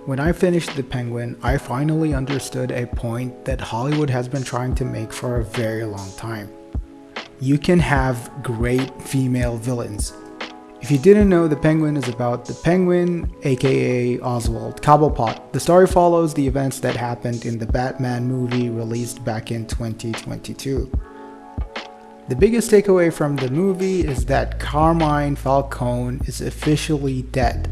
When I finished The Penguin, I finally understood a point that Hollywood has been trying to make for a very long time. You can have great female villains. If you didn't know, The Penguin is about the Penguin, aka Oswald Cobblepot. The story follows the events that happened in the Batman movie released back in 2022. The biggest takeaway from the movie is that Carmine Falcone is officially dead.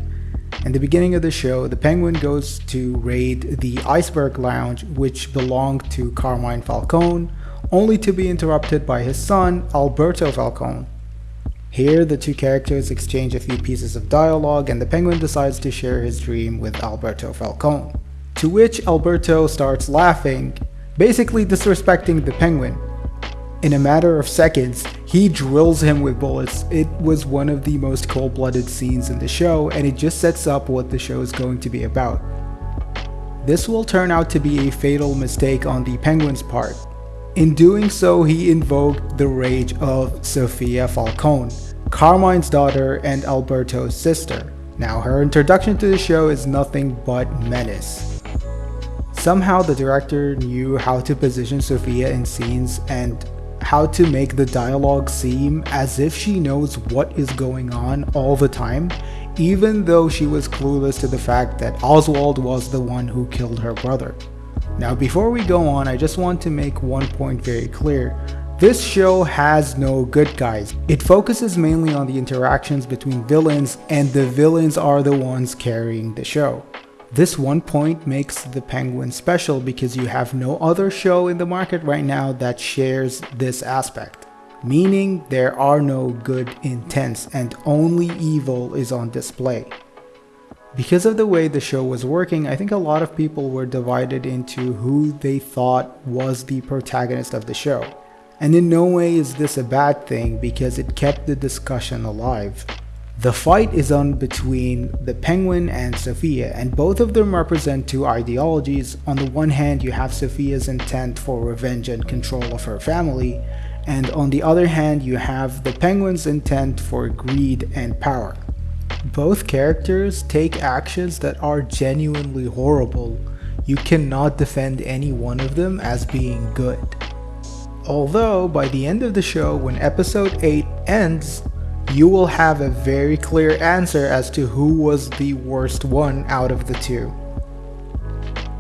In the beginning of the show, the Penguin goes to raid the Iceberg Lounge, which belonged to Carmine Falcone, only to be interrupted by his son, Alberto Falcone. Here, the two characters exchange a few pieces of dialogue, and the Penguin decides to share his dream with Alberto Falcone. To which Alberto starts laughing, basically disrespecting the Penguin. In a matter of seconds, he drills him with bullets. It was one of the most cold-blooded scenes in the show, and it just sets up what the show is going to be about. This will turn out to be a fatal mistake on the Penguin's part. In doing so, he invoked the rage of Sofia Falcone, Carmine's daughter and Alberto's sister. Now, her introduction to the show is nothing but menace. Somehow the director knew how to position Sofia in scenes and how to make the dialogue seem as if she knows what is going on all the time, even though she was clueless to the fact that Oswald was the one who killed her brother. Now, before we go on, I just want to make one point very clear. This show has no good guys. It focuses mainly on the interactions between villains, and the villains are the ones carrying the show. This one point makes The Penguin special because you have no other show in the market right now that shares this aspect. Meaning there are no good intents and only evil is on display. Because of the way the show was working, I think a lot of people were divided into who they thought was the protagonist of the show. And in no way is this a bad thing because it kept the discussion alive. The fight is on between the Penguin and Sofia, and both of them represent two ideologies. On the one hand, you have Sofia's intent for revenge and control of her family, and on the other hand, you have the Penguin's intent for greed and power. Both characters take actions that are genuinely horrible. You cannot defend any one of them as being good. Although, by the end of the show, when episode 8 ends, you will have a very clear answer as to who was the worst one out of the two.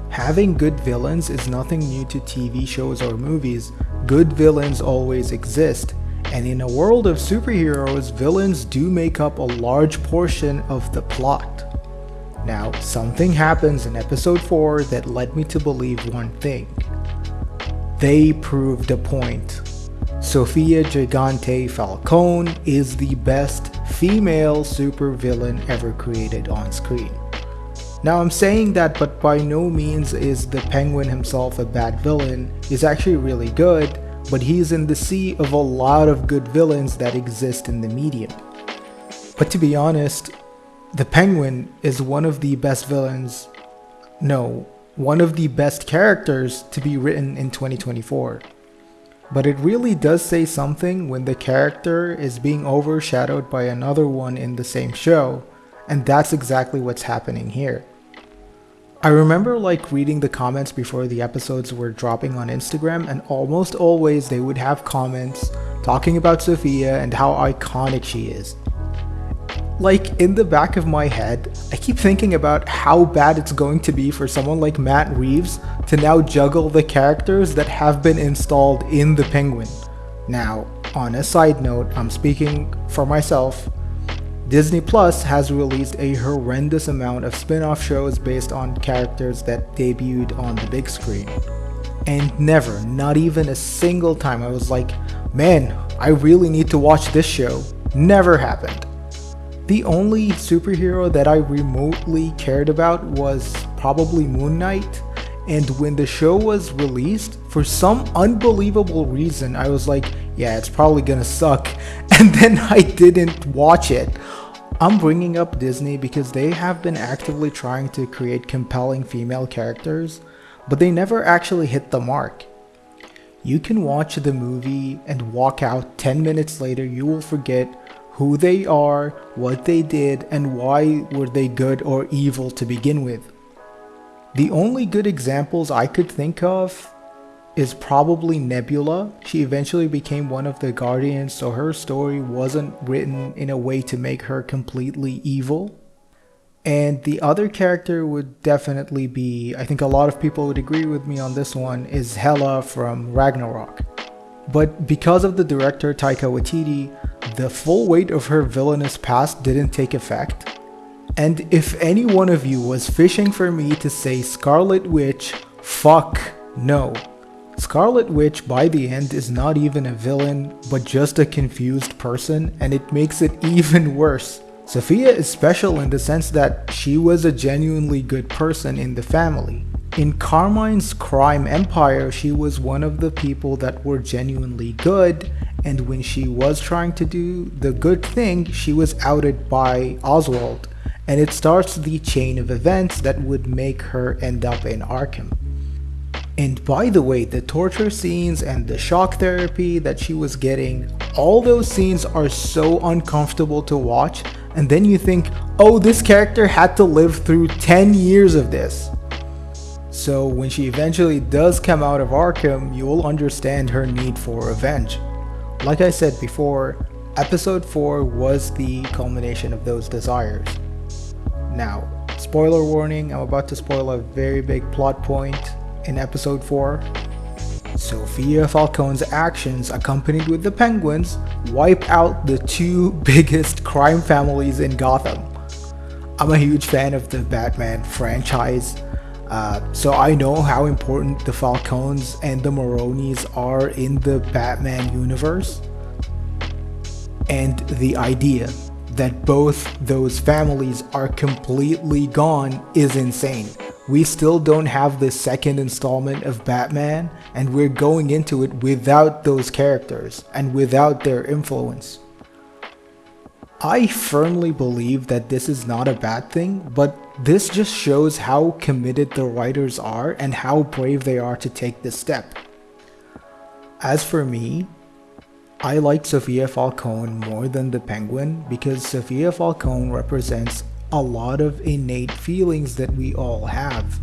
Having good villains is nothing new to TV shows or movies. Good villains always exist. And in a world of superheroes, villains do make up a large portion of the plot. Now, something happens in episode 4 that led me to believe one thing. They proved a point. Sofia Gigante Falcone is the best female supervillain ever created on screen. Now, I'm saying that, but by no means is the Penguin himself a bad villain. He's actually really good, but he's in the sea of a lot of good villains that exist in the medium. But to be honest, the Penguin is one of the best villains, no, one of the best characters to be written in 2024. But it really does say something when the character is being overshadowed by another one in the same show, and that's exactly what's happening here. I remember reading the comments before the episodes were dropping on Instagram, and almost always they would have comments talking about Sofia and how iconic she is. In the back of my head, I keep thinking about how bad it's going to be for someone like Matt Reeves to now juggle the characters that have been installed in The Penguin. Now, on a side note, I'm speaking for myself. Disney Plus has released a horrendous amount of spin-off shows based on characters that debuted on the big screen. And never, not even a single time, I was like, man, I really need to watch this show. Never happened. The only superhero that I remotely cared about was probably Moon Knight, and when the show was released, for some unbelievable reason, I was like, yeah, it's probably gonna suck, and then I didn't watch it. I'm bringing up Disney because they have been actively trying to create compelling female characters, but they never actually hit the mark. You can watch the movie and walk out 10 minutes later, you will forget who they are, what they did, and why were they good or evil to begin with. The only good examples I could think of is probably Nebula. She eventually became one of the Guardians, so her story wasn't written in a way to make her completely evil. And the other character would definitely be, I think a lot of people would agree with me on this one, is Hela from Ragnarok. But because of the director Taika Waititi, the full weight of her villainous past didn't take effect. And if any one of you was fishing for me to say Scarlet Witch, fuck no. Scarlet Witch by the end is not even a villain, but just a confused person, and it makes it even worse. Sophia is special in the sense that she was a genuinely good person in the family. In Carmine's crime empire, she was one of the people that were genuinely good, and when she was trying to do the good thing, she was outed by Oswald, and it starts the chain of events that would make her end up in Arkham. And by the way, the torture scenes and the shock therapy that she was getting, all those scenes are so uncomfortable to watch, and then you think, oh, this character had to live through 10 years of this. So when she eventually does come out of Arkham, you will understand her need for revenge. Like I said before, episode 4 was the culmination of those desires. Now, spoiler warning, I'm about to spoil a very big plot point in episode 4. Sophia Falcone's actions, accompanied with the Penguins, wipe out the two biggest crime families in Gotham. I'm a huge fan of the Batman franchise, so I know how important the Falcones and the Maronis are in the Batman universe. And the idea that both those families are completely gone is insane. We still don't have the second installment of Batman, and we're going into it without those characters and without their influence. I firmly believe that this is not a bad thing, but this just shows how committed the writers are and how brave they are to take this step. As for me, I like Sophia Falcone more than the Penguin because Sophia Falcone represents a lot of innate feelings that we all have.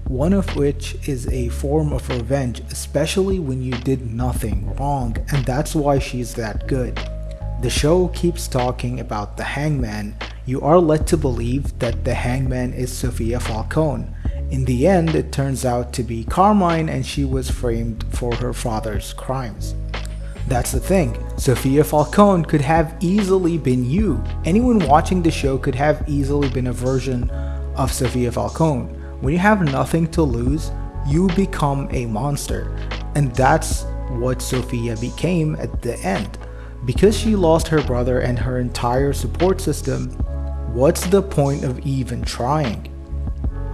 One of which is a form of revenge, especially when you did nothing wrong, and that's why she's that good. The show keeps talking about the Hangman. You are led to believe that the Hangman is Sophia Falcone. In the end, it turns out to be Carmine, and she was framed for her father's crimes. That's the thing, Sophia Falcone could have easily been you. Anyone watching the show could have easily been a version of Sophia Falcone. When you have nothing to lose, you become a monster. And that's what Sophia became at the end. Because she lost her brother and her entire support system, what's the point of even trying?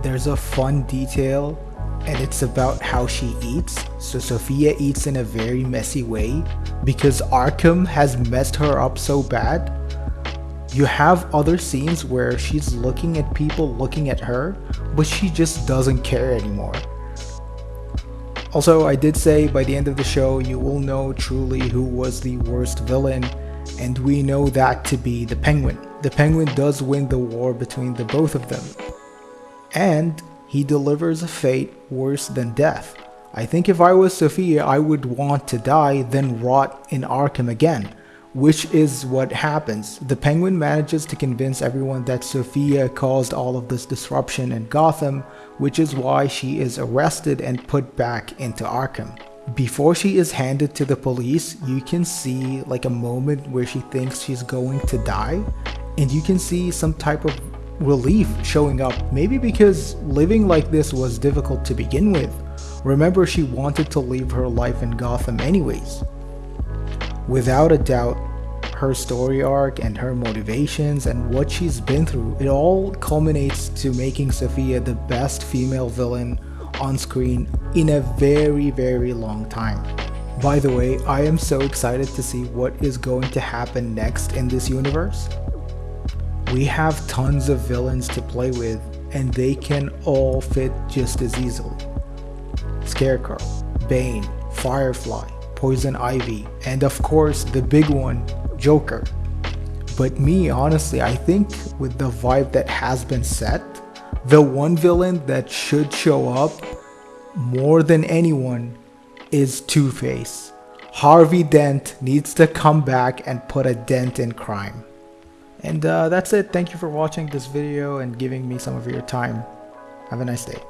There's a fun detail, and it's about how she eats. So Sophia eats in a very messy way because Arkham has messed her up so bad. You have other scenes where she's looking at people looking at her, but she just doesn't care anymore. Also, I did say by the end of the show you will know truly who was the worst villain, and we know that to be the Penguin. The Penguin does win the war between the both of them. And he delivers a fate worse than death. I think if I was Sophia, I would want to die, then rot in Arkham again, which is what happens. The Penguin manages to convince everyone that Sophia caused all of this disruption in Gotham, which is why she is arrested and put back into Arkham. Before she is handed to the police, you can see like a moment where she thinks she's going to die, and you can see some type of relief showing up, maybe because living like this was difficult to begin with. Remember, she wanted to leave her life in Gotham anyways. Without a doubt, her story arc and her motivations and what she's been through, it all culminates to making Sophia the best female villain on screen in a very, very long time. By the way, I am so excited to see what is going to happen next in this universe. We have tons of villains to play with, and they can all fit just as easily. Scarecrow, Bane, Firefly, Poison Ivy, and of course the big one, Joker. But me, honestly, I think with the vibe that has been set, The one villain that should show up more than anyone is Two-Face. Harvey Dent needs to come back and put a dent in crime. And that's it. Thank you for watching this video and giving me some of your time. Have a nice day.